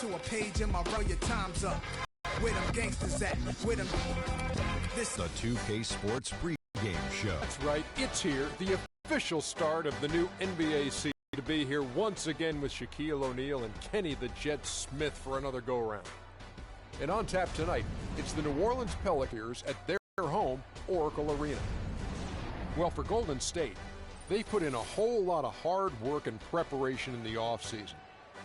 to a page in my row, your time's up. Where them gangsters at? Where them... The 2K Sports pregame show. That's right, it's here, the official start of the new NBA season. To be here once again with Shaquille O'Neal and Kenny the Jet Smith for another go-around. And on tap tonight, it's the New Orleans Pelicans at their home, Oracle Arena. Well, for Golden State, they put in a whole lot of hard work and preparation in the offseason.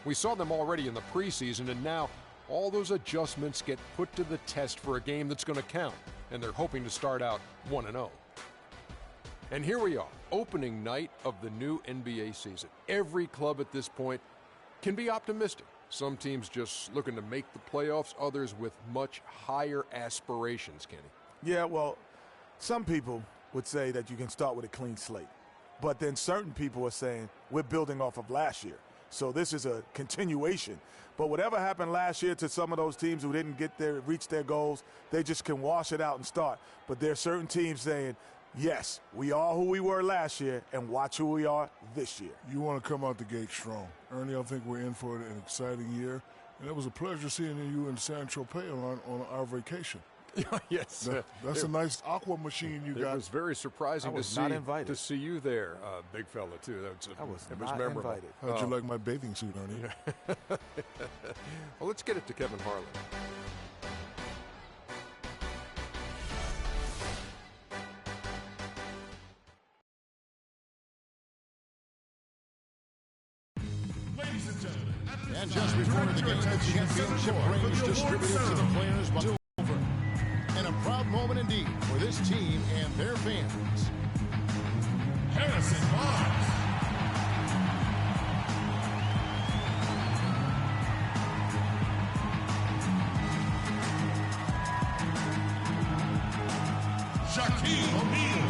We saw them already in the preseason, and now all those adjustments get put to the test for a game that's going to count, and they're hoping to start out 1-0. And here we are, opening night of the new NBA season. Every club at this point can be optimistic. Some teams just looking to make the playoffs, others with much higher aspirations, Kenny. Yeah, well, some people would say that you can start with a clean slate. But then certain people are saying we're building off of last year. So this is a continuation. But whatever happened last year to some of those teams who didn't reach their goals, they just can wash it out and start. But there are certain teams saying, yes, we are who we were last year, and watch who we are this year. You want to come out the gate strong. Ernie, I think we're in for an exciting year. And it was a pleasure seeing you in San Tropez on our vacation. Yes. That's a nice aqua machine you got. It was very surprising to see you there, big fella, too. I was memorable. invited. How'd you like my bathing suit, Ernie? Well, let's get it to Kevin Harlan. And just before the game, the championship rings distributed to the players by over. And a proud moment indeed for this team and their fans. Harrison Barnes. Shaquille O'Neal.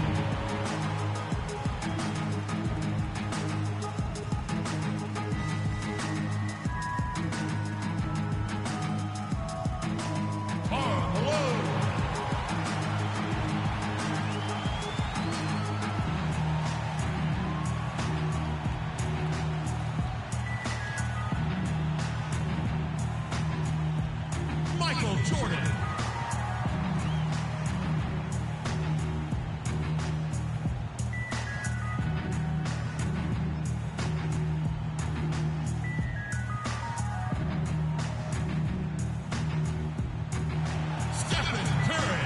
Jordan. Stephen Curry.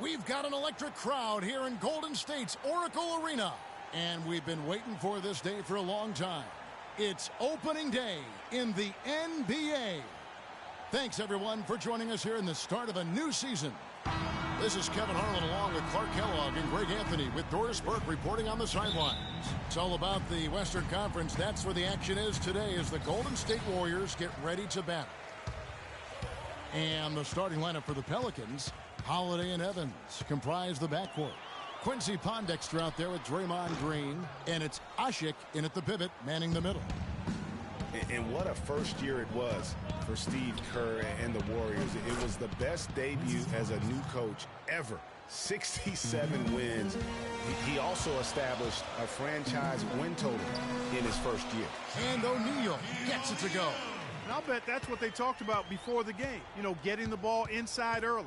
We've got an electric crowd here in Golden State's Oracle Arena, and we've been waiting for this day for a long time. It's opening day in the NBA. Thanks, everyone, for joining us here in the start of a new season. This is Kevin Harlan along with Clark Kellogg and Greg Anthony with Doris Burke reporting on the sidelines. It's all about the Western Conference. That's where the action is today as the Golden State Warriors get ready to battle. And the starting lineup for the Pelicans, Holiday and Evans comprise the backcourt. Quincy Pondexter out there with Draymond Green, and it's Ashik in at the pivot, manning the middle. And what a first year it was for Steve Kerr and the Warriors. It was the best debut as a new coach ever. 67 wins. He also established a franchise win total in his first year. And O'Neal gets it to go. And I'll bet that's what they talked about before the game, you know, getting the ball inside early.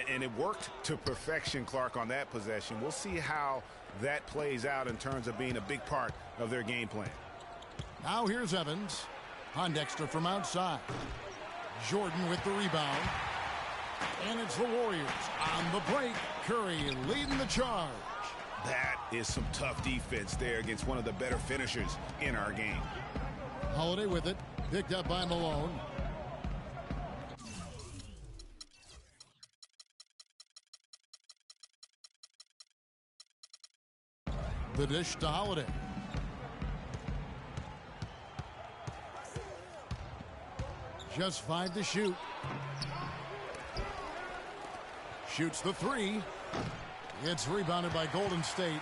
And it worked to perfection, Clark, on that possession. We'll see how that plays out in terms of being a big part of their game plan. Now here's Evans. Pondexter from outside. Jordan with the rebound. And it's the Warriors on the break. Curry leading the charge. That is some tough defense there against one of the better finishers in our game. Holiday with it. Picked up by Malone. The dish to Holiday. Just 5 to shoot. Shoots the 3. It's rebounded by Golden State.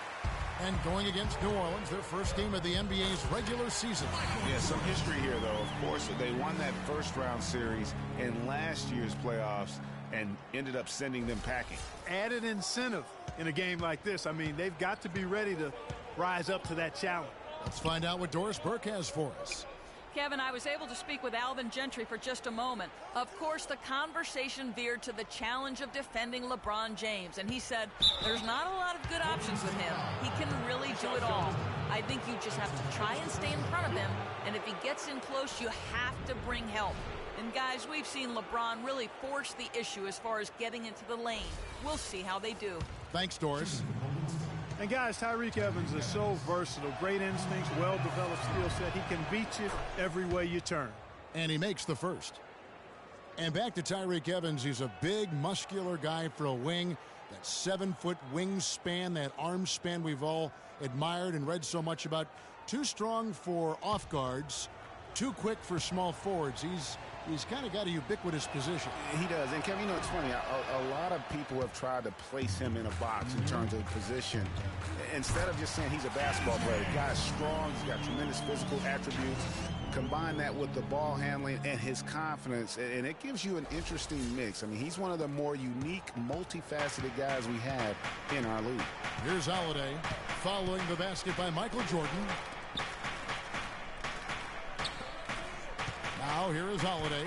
And going against New Orleans, their first game of the NBA's regular season. Yeah, some history here, though. Of course, they won that first-round series in last year's playoffs and ended up sending them packing. Added incentive in a game like this. I mean, they've got to be ready to rise up to that challenge. Let's find out what Doris Burke has for us. Kevin, I was able to speak with Alvin Gentry for just a moment. Of course, the conversation veered to the challenge of defending LeBron James, and he said there's not a lot of good options with him. He can really do it all. I think you just have to try and stay in front of him, and if he gets in close, you have to bring help. And guys, we've seen LeBron really force the issue as far as getting into the lane. We'll see how they do. Thanks, Doris. And guys, Tyreke Evans is so versatile. Great instincts, well-developed skill set. He can beat you every way you turn. And he makes the first. And back to Tyreke Evans. He's a big, muscular guy for a wing. That 7-foot wingspan, that arm span we've all admired and read so much about. Too strong for off guards, too quick for small forwards. He's kind of got a ubiquitous position. He does. And, Kevin, you know, it's funny. A lot of people have tried to place him in a box in terms of position. Instead of just saying he's a basketball player, the guy's strong. He's got tremendous physical attributes. Combine that with the ball handling and his confidence, and it gives you an interesting mix. I mean, he's one of the more unique, multifaceted guys we have in our league. Here's Holiday following the basket by Michael Jordan. Now here is Holiday.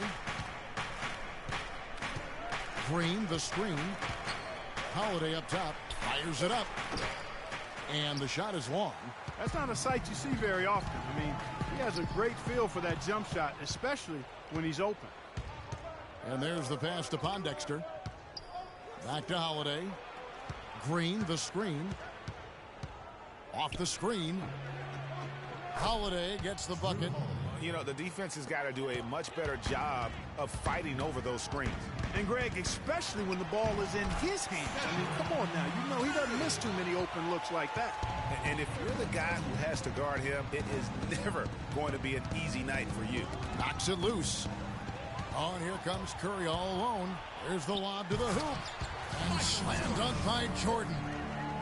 Green, the screen. Holiday up top, fires it up. And the shot is long. That's not a sight you see very often. I mean, he has a great feel for that jump shot, especially when he's open. And there's the pass to Pondexter. Back to Holiday. Green, the screen. Off the screen. Holiday gets the bucket. You know, the defense has got to do a much better job of fighting over those screens. And, Greg, especially when the ball is in his hands. I mean, come on now. You know he doesn't miss too many open looks like that. And if you're the guy who has to guard him, it is never going to be an easy night for you. Knocks it loose. Oh, and here comes Curry all alone. There's the lob to the hoop. And slam dunk by Jordan.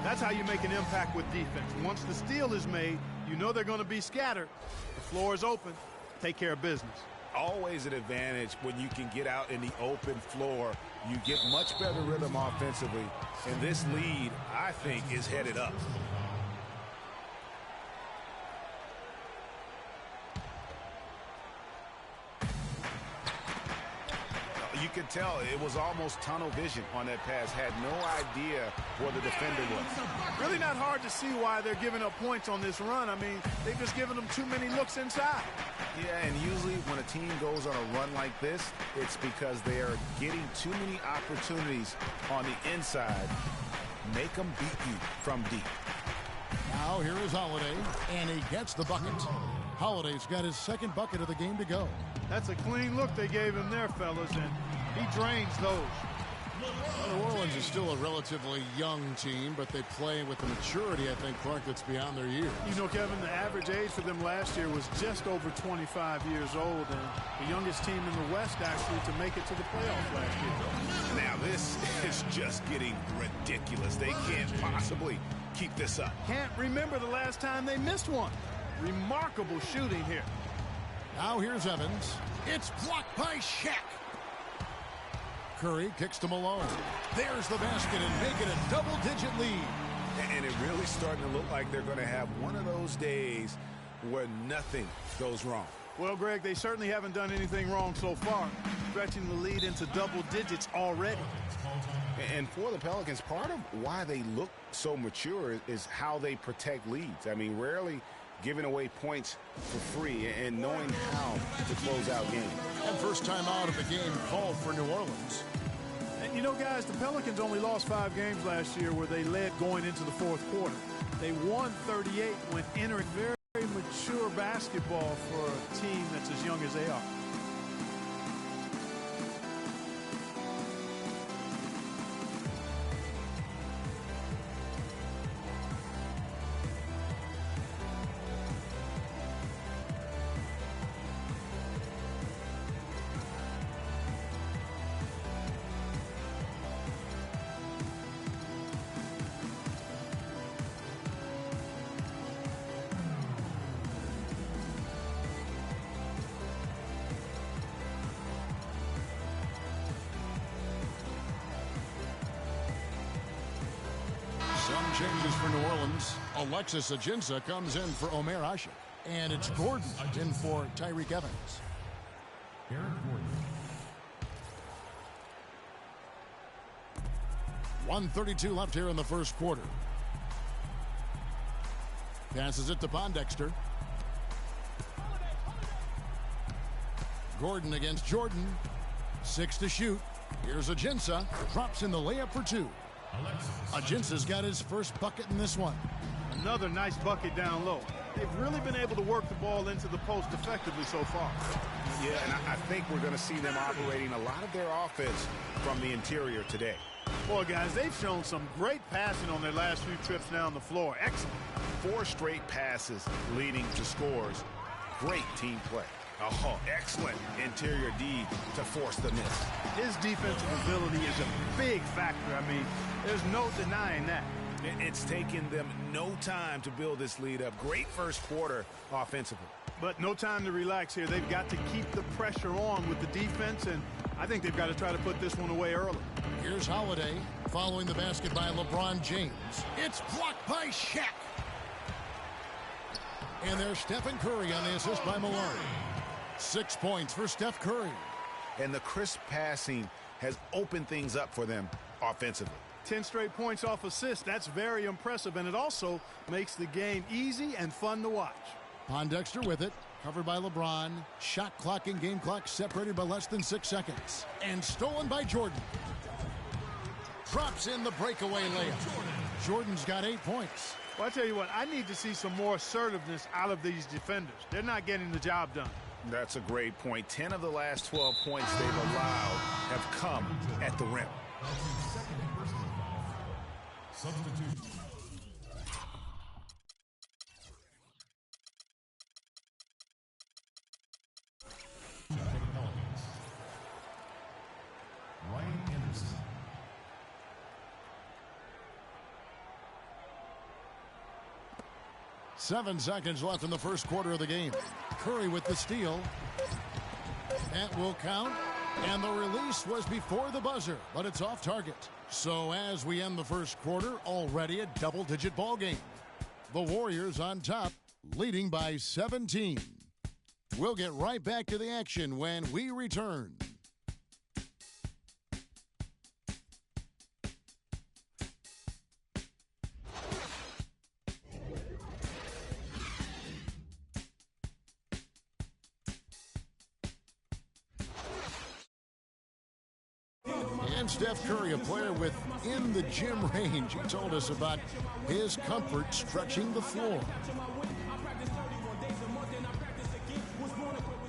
That's how you make an impact with defense. Once the steal is made, you know they're going to be scattered. The floor is open. Take care of business. Always an advantage when you can get out in the open floor. You get much better rhythm offensively. And this lead, I think, is headed up. You could tell it was almost tunnel vision on that pass. Had no idea where the defender was. Really not hard to see why they're giving up points on this run. I mean, they've just given them too many looks inside. Yeah, and usually when a team goes on a run like this, it's because they are getting too many opportunities on the inside. Make them beat you from deep. Now here is Holiday, and he gets the bucket. Holiday's got his second bucket of the game to go. That's a clean look they gave him there, fellas, and he drains those. New Orleans is still a relatively young team, but they play with the maturity, I think, Clark, that's beyond their years. You know, Kevin, the average age for them last year was just over 25 years old, and the youngest team in the West, actually, to make it to the playoffs last year. Now, this is just getting ridiculous. They can't possibly keep this up. Can't remember the last time they missed one. Remarkable shooting here. Now here's Evans. It's blocked by Shaq. Curry kicks to Malone. There's the basket and make it a double-digit lead. And it really starting to look like they're going to have one of those days where nothing goes wrong. Well, Greg, they certainly haven't done anything wrong so far, stretching the lead into double digits already. And for the Pelicans, part of why they look so mature is how they protect leads. I mean, rarely giving away points for free and knowing how to close out games. And first time out of the game called for New Orleans. And you know, guys, the Pelicans only lost 5 games last year where they led going into the fourth quarter. They won 38 when entering very mature basketball for a team that's as young as they are. Some changes for New Orleans. Alexis Ajinça comes in for Omer Ashik. And it's Gordon in for Tyreek Evans. 1:32 left here in the first quarter. Passes it to Pondexter. Gordon against Jordan. 6 to shoot. Here's Ajinça. Drops in the layup for 2. Ajinça's got his first bucket in this one. Another nice bucket down low. They've really been able to work the ball into the post effectively so far. Yeah, and I think we're going to see them operating a lot of their offense from the interior today. Boy, guys, they've shown some great passing on their last few trips down the floor. Excellent. 4 straight passes leading to scores. Great team play. Oh, excellent interior D to force the miss. His defensive ability is a big factor. I mean, there's no denying that. It's taken them no time to build this lead up. Great first quarter offensively. But no time to relax here. They've got to keep the pressure on with the defense, and I think they've got to try to put this one away early. Here's Holiday following the basket by LeBron James. It's blocked by Shaq. And there's Stephen Curry on the assist by Malone. 6 points for Steph Curry. And the crisp passing has opened things up for them offensively. 10 straight points off assists. That's very impressive, and it also makes the game easy and fun to watch. Pondexter with it, covered by LeBron. Shot clock and game clock separated by less than 6 seconds. And stolen by Jordan. Drops in the breakaway layup. Jordan's got 8 points. Well, I tell you what, I need to see some more assertiveness out of these defenders. They're not getting the job done. That's a great point. 10 of the last 12 points they've allowed have come at the rim. Substitute. Ryan Anderson. Seven seconds left in the first quarter of the game. Curry with the steal. That will count. And the release was before the buzzer, but it's off target. So as we end the first quarter, already a double-digit ball game. The Warriors on top, leading by 17. We'll get right back to the action when we return. And Steph Curry, a player within the gym range. He told us about his comfort stretching the floor.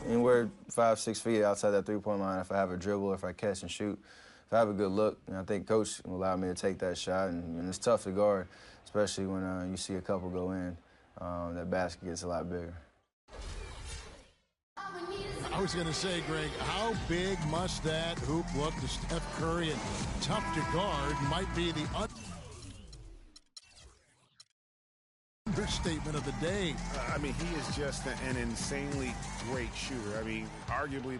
Anywhere 5-6 feet outside that three-point line, if I have a dribble, if I catch and shoot, if I have a good look, and I think Coach will allow me to take that shot. And it's tough to guard, especially when you see a couple go in. That basket gets a lot bigger. I was going to say, Greg, how big must that hoop look to Steph Curry? And tough to guard might be the understatement of the day. I mean, he is just an insanely great shooter. I mean, arguably,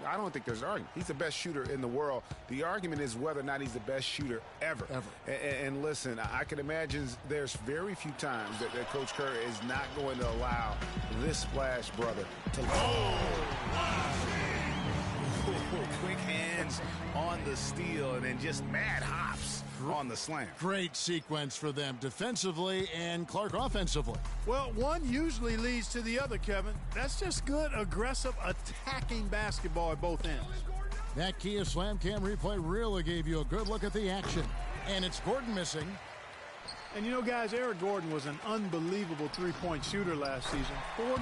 I don't think there's an argument. He's the best shooter in the world. The argument is whether or not he's the best shooter ever. And listen, I can imagine there's very few times that Coach Curry is not going to allow this splash brother to quick hands on the steal and then just mad hops on the slam. Great sequence for them defensively and Clark offensively. Well, one usually leads to the other, Kevin. That's just good, aggressive, attacking basketball at both ends. That Kia Slam Cam replay really gave you a good look at the action. And it's Gordon missing. And you know, guys, Eric Gordon was an unbelievable three-point shooter last season. 45%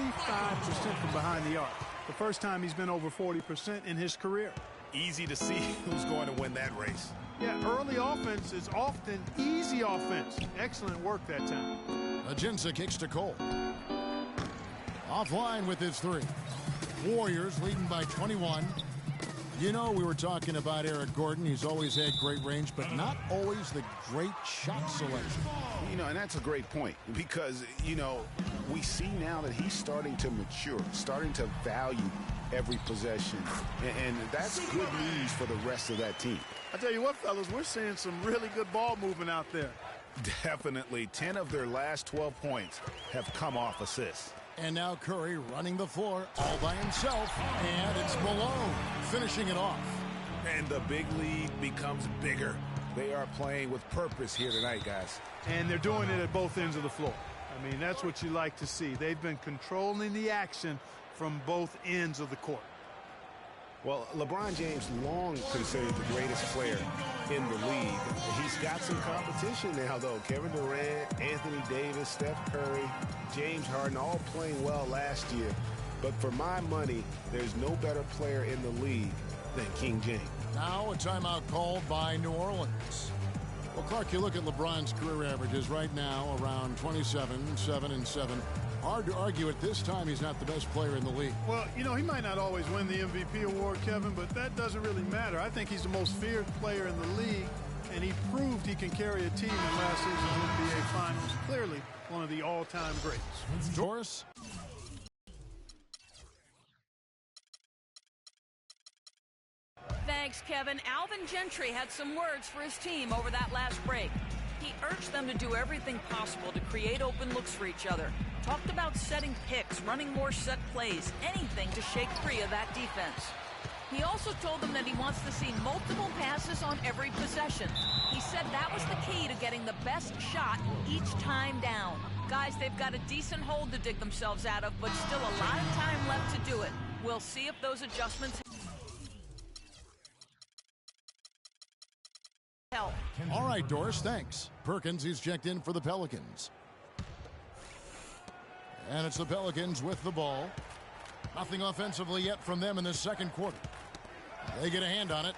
from behind the arc. The first time he's been over 40% in his career. Easy to see who's going to win that race. Yeah, early offense is often easy offense. Excellent work that time. Ajinça kicks to Cole. Offline with his three. Warriors leading by 21. You know, we were talking about Eric Gordon. He's always had great range, but not always the great shot selection. You know, and that's a great point because, you know, we see now that he's starting to mature, starting to value every possession. And that's good news for the rest of that team. I tell you what, fellas, we're seeing some really good ball movement out there. Definitely. 10 of their last 12 points have come off assists. And now Curry running the floor all by himself. And it's Malone finishing it off. And the big lead becomes bigger. They are playing with purpose here tonight, guys. And they're doing it at both ends of the floor. I mean, that's what you like to see. They've been controlling the action from both ends of the court. Well, LeBron James, long considered the greatest player in the league. He's got some competition now, though. Kevin Durant, Anthony Davis, Steph Curry, James Harden, all playing well last year. But for my money, there's no better player in the league than King James. Now a timeout called by New Orleans. Well, Clark, you look at LeBron's career averages right now, around 27, 7 and 7. Hard to argue at this time he's not the best player in the league. Well, you know, he might not always win the MVP award, Kevin, but that doesn't really matter. I think he's the most feared player in the league, and he proved he can carry a team in last season's NBA Finals. Clearly one of the all-time greats. Doris? Thanks, Kevin. Alvin Gentry had some words for his team over that last break. He urged them to do everything possible to create open looks for each other. Talked about setting picks, running more set plays, anything to shake free of that defense. He also told them that he wants to see multiple passes on every possession. He said that was the key to getting the best shot each time down. Guys, they've got a decent hole to dig themselves out of, but still a lot of time left to do it. We'll see if those adjustments help. All right, Doris, thanks. Perkins is checked in for the Pelicans. And it's the Pelicans with the ball. Nothing offensively yet from them in the second quarter. They get a hand on it.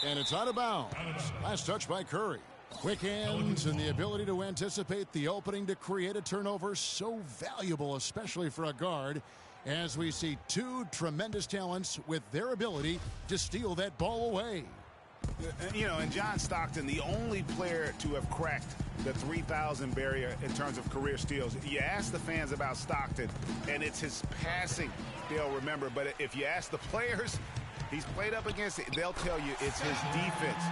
And it's out of bounds. Last touch by Curry. Quick hands and the ability to anticipate the opening to create a turnover, so valuable, especially for a guard, as we see two tremendous talents with their ability to steal that ball away. You know, and John Stockton, the only player to have cracked the 3,000 barrier in terms of career steals. You ask the fans about Stockton, and it's his passing they'll remember. But if you ask the players he's played up against, they'll tell you it's his defense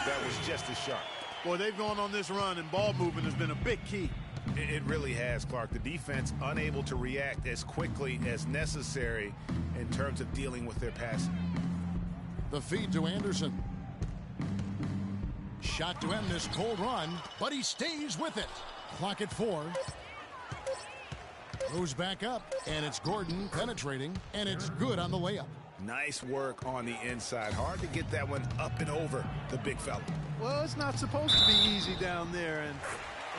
that was just as sharp. Boy, they've gone on this run, and ball movement has been a big key. It really has, Clark. The defense unable to react as quickly as necessary in terms of dealing with their passing. The feed to Anderson. Shot to end this cold run, but he stays with it. Clock at 4. Goes back up, and it's Gordon penetrating, and it's good on the layup. Nice work on the inside. Hard to get that one up and over the big fella. Well, it's not supposed to be easy down there, and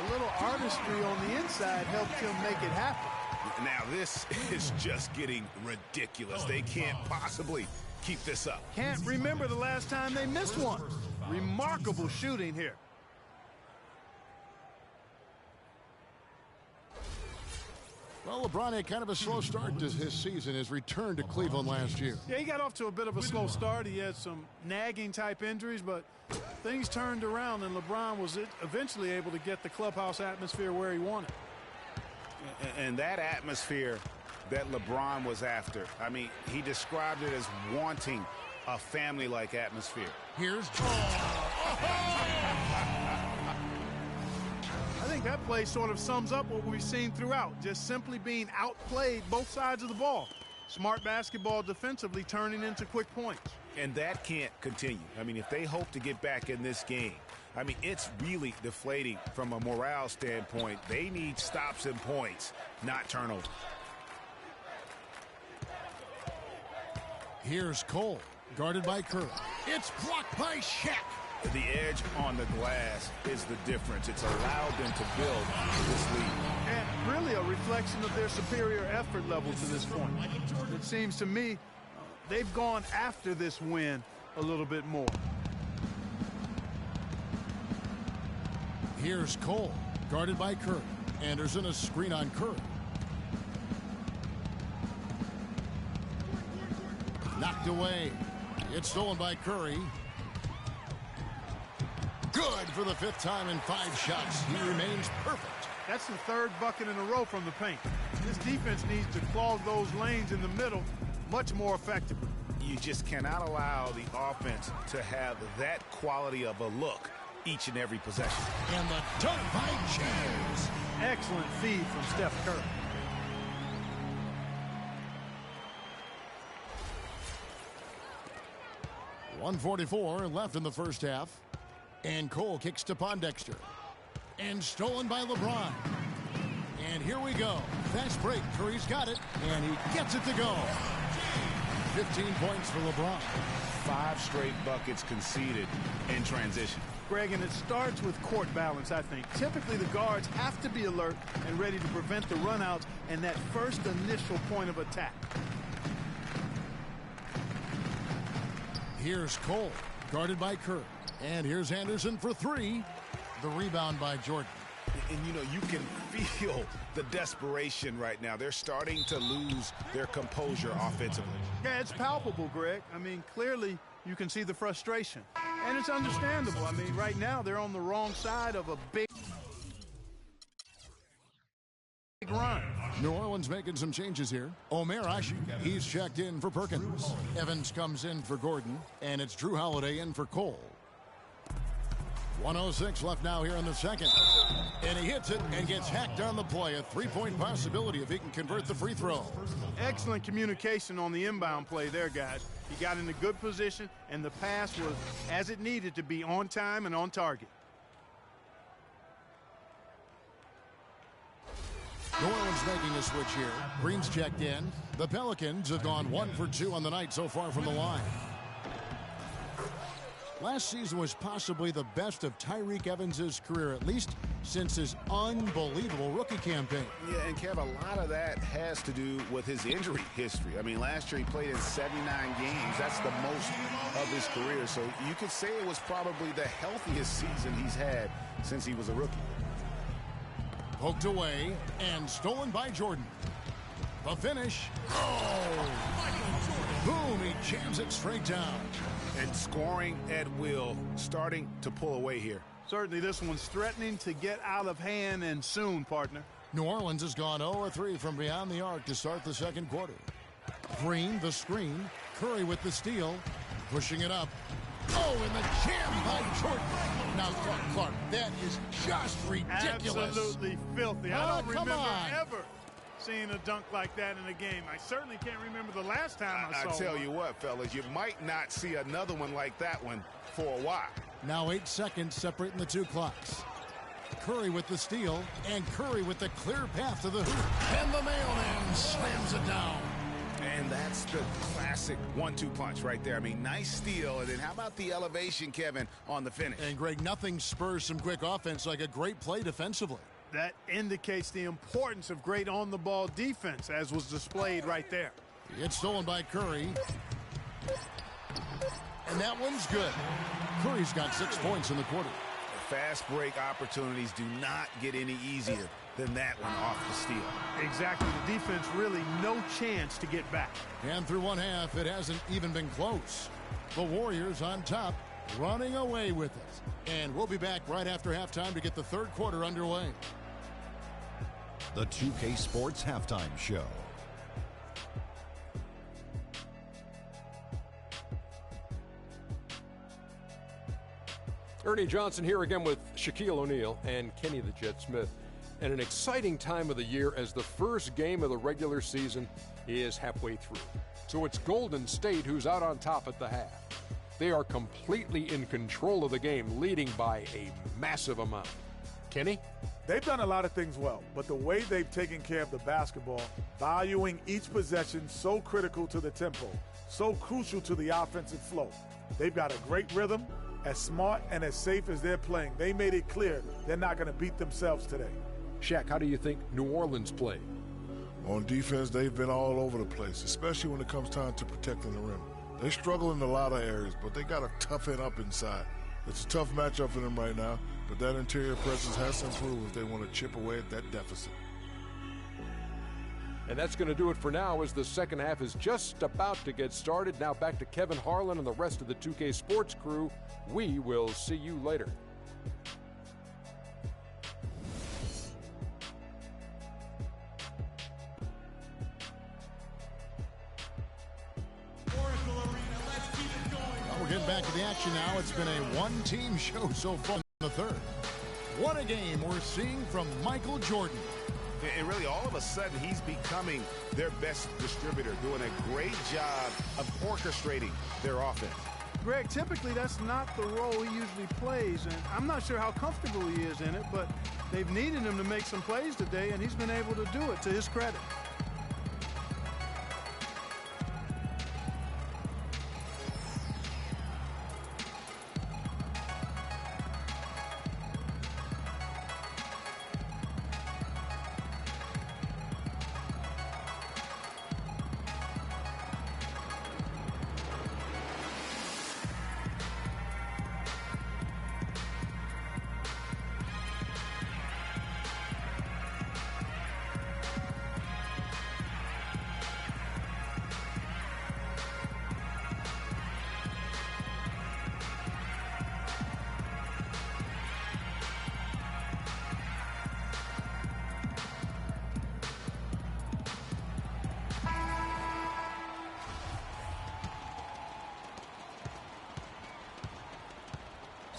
a little artistry on the inside helped him make it happen. Now, this is just getting ridiculous. They can't possibly keep this up. Can't remember the last time they missed one. Remarkable shooting here. Well, LeBron had kind of a slow start to his season, his return to Cleveland last year. Yeah, he got off to a bit of a slow start. He had some nagging type injuries, but things turned around, and LeBron was eventually able to get the clubhouse atmosphere where he wanted. And that atmosphere that LeBron was after, I mean, he described it as wanting a family-like atmosphere. Here's I think that play sort of sums up what we've seen throughout, just simply being outplayed both sides of the ball. Smart basketball defensively turning into quick points. And that can't continue. I mean, if they hope to get back in this game, I mean, it's really deflating from a morale standpoint. They need stops and points, not turnovers. Here's Cole, guarded by Curry. It's blocked by Shaq. The edge on the glass is the difference. It's allowed them to build this lead. And really a reflection of their superior effort level to this point. It seems to me they've gone after this win a little bit more. Here's Cole, guarded by Curry. Anderson, a screen on Curry. Knocked away. It's stolen by Curry. Good for the 5th time in 5 shots. He remains perfect. That's the 3rd bucket in a row from the paint. This defense needs to clog those lanes in the middle much more effectively. You just cannot allow the offense to have that quality of a look each and every possession. And the dunk by James. Excellent feed from Steph Curry. .144 left in the first half. And Cole kicks to Pondexter. And stolen by LeBron. And here we go. Fast break. Curry's got it. And he gets it to go. 15 points for LeBron. 5 straight buckets conceded in transition. Greg, and it starts with court balance, I think. Typically, the guards have to be alert and ready to prevent the runouts and that first initial point of attack. Here's Cole, guarded by Curry. And here's Anderson for 3. The rebound by Jordan. And, you know, you can feel the desperation right now. They're starting to lose their composure offensively. Yeah, it's palpable, Greg. I mean, clearly you can see the frustration. And it's understandable. I mean, right now they're on the wrong side of a big run. New Orleans making some changes here. O'Mara, he's checked in for Perkins. Evans comes in for Gordon. And it's Drew Holiday in for Cole. 1:06 left now here in the second. And he hits it and gets hacked on the play. A 3-point possibility if he can convert the free throw. Excellent communication on the inbound play there, guys. He got in a good position, and the pass was as it needed to be, on time and on target. New Orleans making a switch here. Green's checked in. The Pelicans have gone 1 for 2 on the night so far from the line. Last season was possibly the best of Tyreke Evans' career, at least since his unbelievable rookie campaign. Yeah, and Kev, a lot of that has to do with his injury history. I mean, last year he played in 79 games. That's the most of his career. So you could say it was probably the healthiest season he's had since he was a rookie. Poked away and stolen by Jordan. The finish. Oh! Boom, he jams it straight down. And scoring at will, starting to pull away here. Certainly this one's threatening to get out of hand, and soon, partner. New Orleans has gone 0-3 from beyond the arc to start the second quarter. Green, the screen. Curry with the steal. Pushing it up. Oh, and the jam by Jordan. Now, Clark, that is just ridiculous. Absolutely filthy. I don't remember on. ever seeing a dunk like that in a game. I certainly can't remember the last time I saw I tell one. you what, fellas, you might not see another one like that one for a while. Now 8 seconds separating the two clocks. Curry with the steal, and Curry with the clear path to the hoop. And the mailman slams it down. And that's the classic 1-2 punch right there. I mean, nice steal. And then how about the elevation, Kevin, on the finish? And, Greg, nothing spurs some quick offense like a great play defensively. That indicates the importance of great on-the-ball defense, as was displayed right there. It's stolen by Curry. And that one's good. Curry's got 6 points in the quarter. Fast break opportunities do not get any easier than that one off the steal. Exactly. The defense really no chance to get back. And through one half, it hasn't even been close. The Warriors on top, running away with it. And we'll be back right after halftime to get the third quarter underway. The 2K Sports Halftime Show. Ernie Johnson here again with Shaquille O'Neal and Kenny the Jet Smith. And an exciting time of the year as the first game of the regular season is halfway through. So it's Golden State who's out on top at the half. They are completely in control of the game, leading by a massive amount. Kenny? They've done a lot of things well, but the way they've taken care of the basketball, valuing each possession so critical to the tempo, so crucial to the offensive flow. They've got a great rhythm, as smart and as safe as they're playing. They made it clear they're not going to beat themselves today. Shaq, how do you think New Orleans played? On defense, they've been all over the place, especially when it comes time to protecting the rim. They struggle in a lot of areas, but they got to toughen up inside. It's a tough matchup for them right now, but that interior presence has to improve if they want to chip away at that deficit. And that's going to do it for now as the second half is just about to get started. Now back to Kevin Harlan and the rest of the 2K Sports crew. We will see you later. Well, we're getting back to the action now. It's been a one-team show so far. the third. What a game we're seeing from Michael Jordan. And really, all of a sudden, he's becoming their best distributor, doing a great job of orchestrating their offense. Greg, typically that's not the role he usually plays, and I'm not sure how comfortable he is in it, but they've needed him to make some plays today, and he's been able to do it to his credit.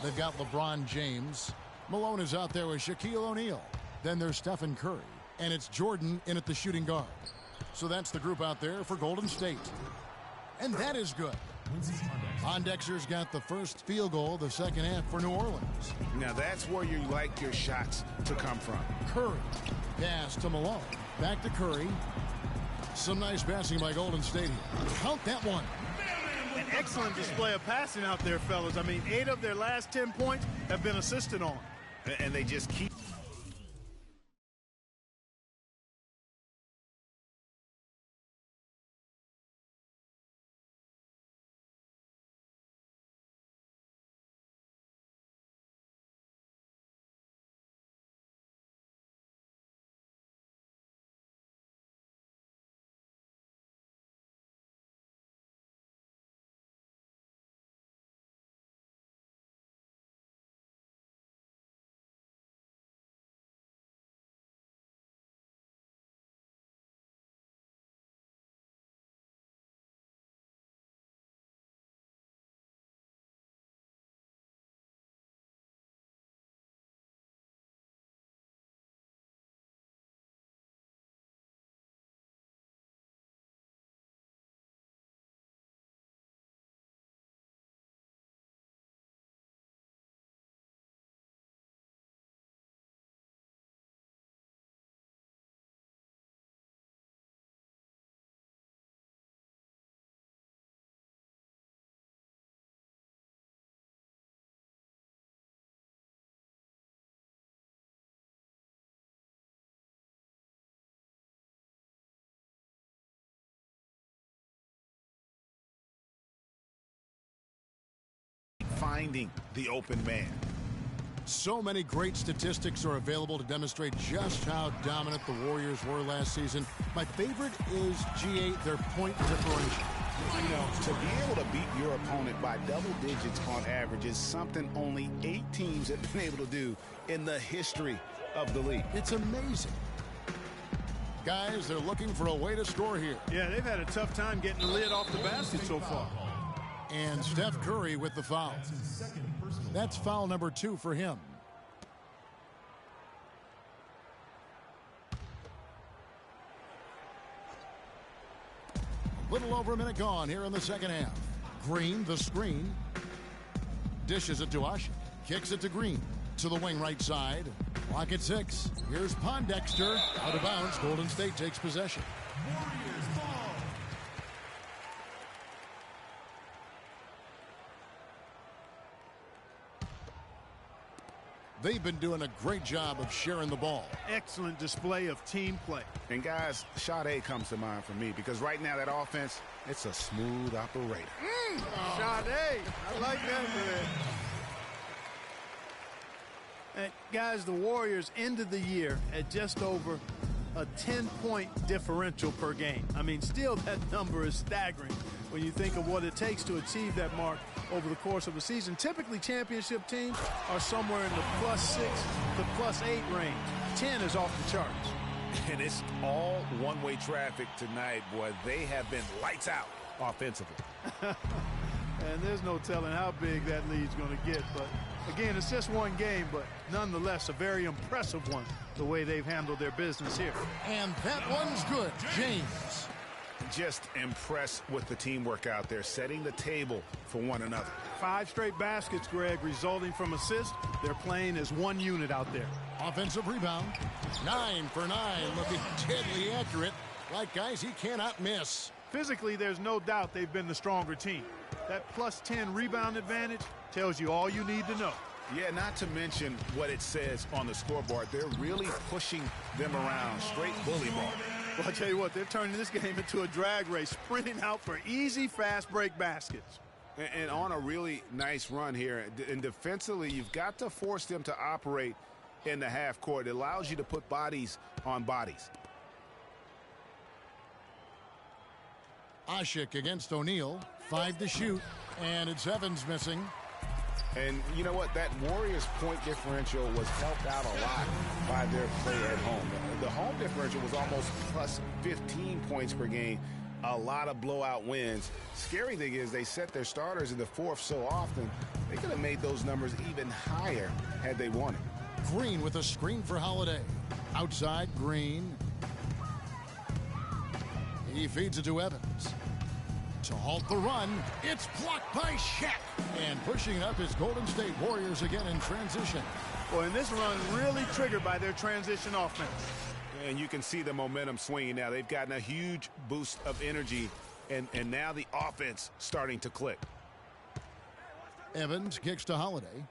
They've got LeBron James. Malone is out there with Shaquille O'Neal. Then there's Stephen Curry. And it's Jordan in at the shooting guard. So that's the group out there for Golden State. And that is good. Pondexter's got the first field goal of the second half for New Orleans. Now that's where you like your shots to come from. Curry. Pass to Malone. Back to Curry. Some nice passing by Golden State here. Count that one. An excellent display of passing out there, fellas. I mean, 8 of their last 10 points have been assisted on. And they just keep. Finding the open man. So many great statistics are available to demonstrate just how dominant the Warriors were last season. My favorite is G8, their point differential. You know, to be able to beat your opponent by double digits on average is something only 8 teams have been able to do in the history of the league. It's amazing. Guys, they're looking for a way to score here. Yeah, they've had a tough time getting the lid off the basket so far. And Steph Curry with the foul. That's foul number 2 for him. A little over a minute gone here in the second half. Green, the screen. Dishes it to Ush. Kicks it to Green. To the wing right side. Clock at 6. Here's Pondexter. Out of bounds. Golden State takes possession. They've been doing a great job of sharing the ball. Excellent display of team play. And guys, Sade comes to mind for me because right now that offense, it's a smooth operator. Sade, I like that, man. Guys, the Warriors ended the year at just over a 10-point differential per game. I mean, still that number is staggering when you think of what it takes to achieve that mark over the course of a season. Typically, championship teams are somewhere in the +6 to +8 range. 10 is off the charts. And it's all one-way traffic tonight, boy. They have been lights out offensively. And there's no telling how big that lead's going to get. But again, it's just one game, but nonetheless a very impressive one, the way they've handled their business here. And that one's good. James. Just impressed with the teamwork out there, setting the table for one another. 5 straight baskets, Greg, resulting from assists. They're playing as one unit out there. Offensive rebound. 9 for 9, looking deadly accurate, like guys he cannot miss. Physically, there's no doubt they've been the stronger team. That plus 10 rebound advantage tells you all you need to know. Yeah, not to mention what it says on the scoreboard. They're really pushing them around. Straight bully ball. Well, I'll tell you what, they're turning this game into a drag race, sprinting out for easy, fast break baskets. And on a really nice run here. And defensively, you've got to force them to operate in the half court. It allows you to put bodies on bodies. Ashik against O'Neal. 5 to shoot. And it's Evans missing. And you know what? That Warriors point differential was helped out a lot by their play at home. The home differential was almost plus 15 points per game. A lot of blowout wins. Scary thing is they set their starters in the fourth so often, they could have made those numbers even higher had they wanted. Green with a screen for Holiday. Outside, Green. He feeds it to Evans. To halt the run, it's blocked by Shaq. And pushing up is Golden State Warriors again in transition. Well, and this run really triggered by their transition offense. And you can see the momentum swinging now. They've gotten a huge boost of energy, and now the offense starting to click. Evans kicks to Holiday.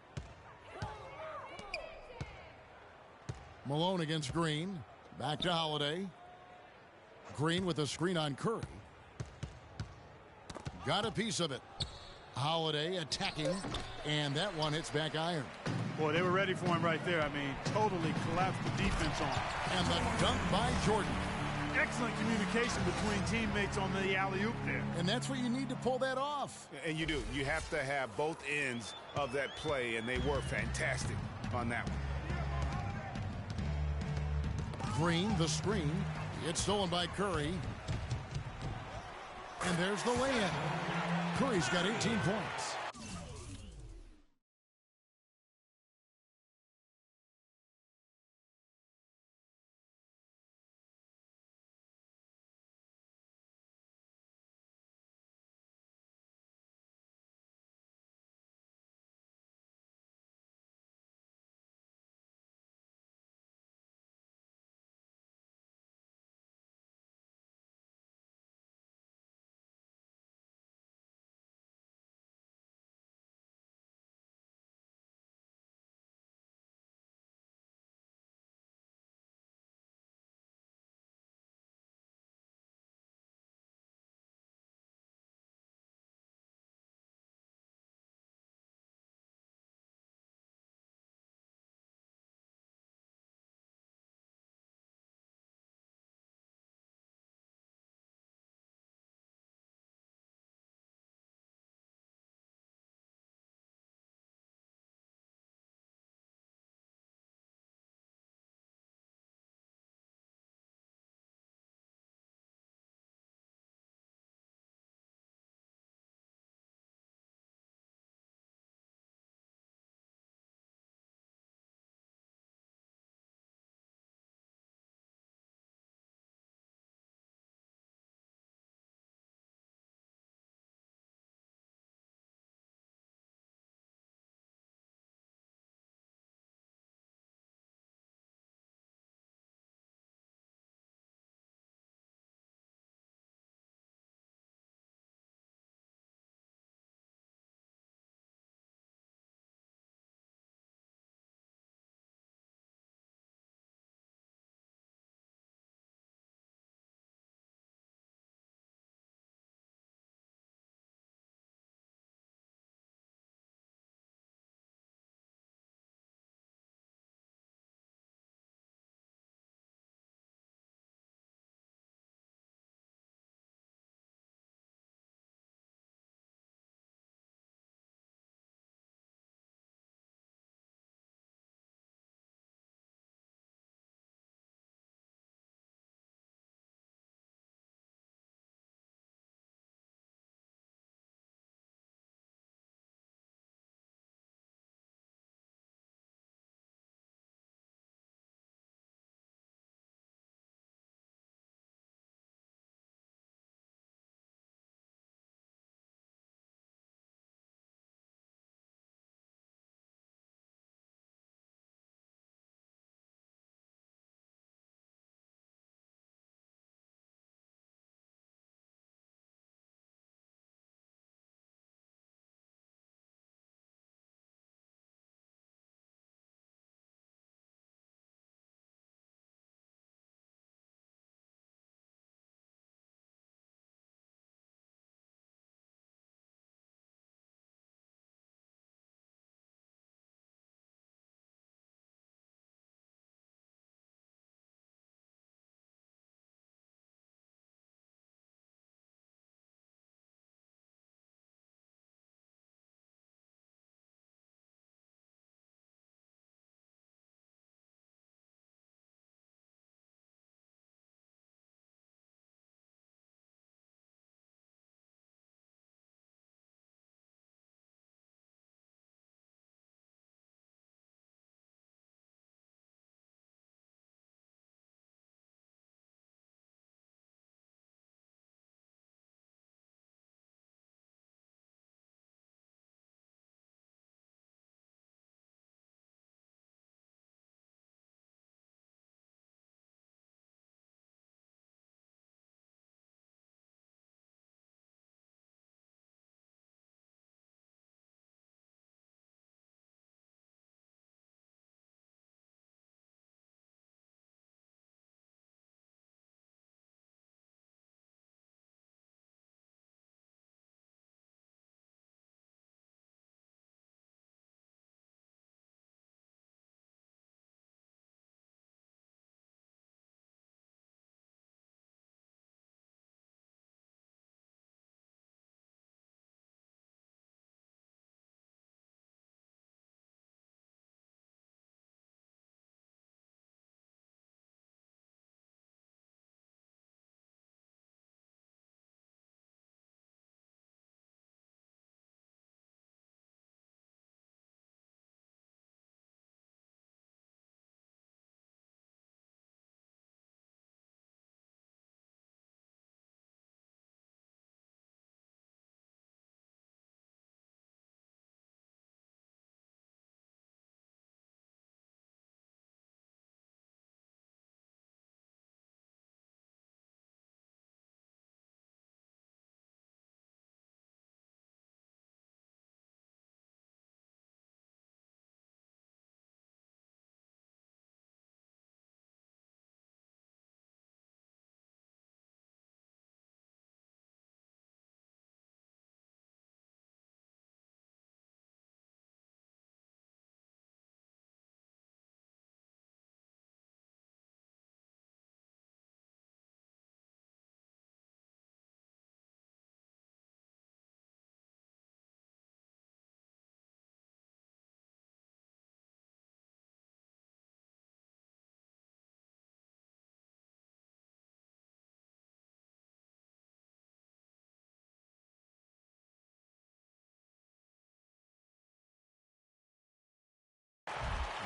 Malone against Green. Back to Holiday. Green with a screen on Curry. Got a piece of it. Holiday attacking, and that one hits back iron. Boy, they were ready for him right there. I mean, totally collapsed the defense on him. And the dunk by Jordan. Excellent communication between teammates on the alley-oop there. And that's what you need to pull that off. And you do. You have to have both ends of that play, and they were fantastic on that one. Green, the screen. It's stolen by Curry. And there's the lay-in. Curry's got 18 points.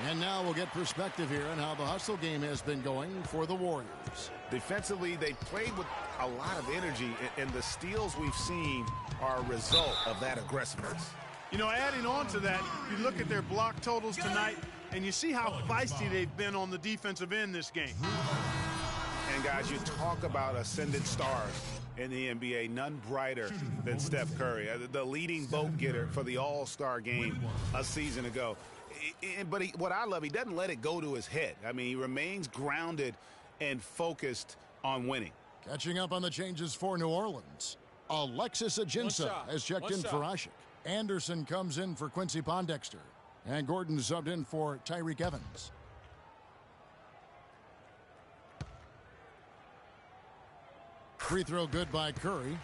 And now we'll get perspective here on how the hustle game has been going for the Warriors. Defensively, they played with a lot of energy, and the steals we've seen are a result of that aggressiveness. You know, adding on to that, you look at their block totals tonight, and you see how feisty they've been on the defensive end this game. And, guys, you talk about ascendant stars in the NBA, none brighter than Steph Curry, the leading vote getter for the All-Star game a season ago. But what I love, he doesn't let it go to his head. I mean, he remains grounded and focused on winning. Catching up on the changes for New Orleans. Alexis Ajinça has checked in for Ashik. Anderson comes in for Quincy Pondexter. And Gordon subbed in for Tyreek Evans. Free throw good by Curry.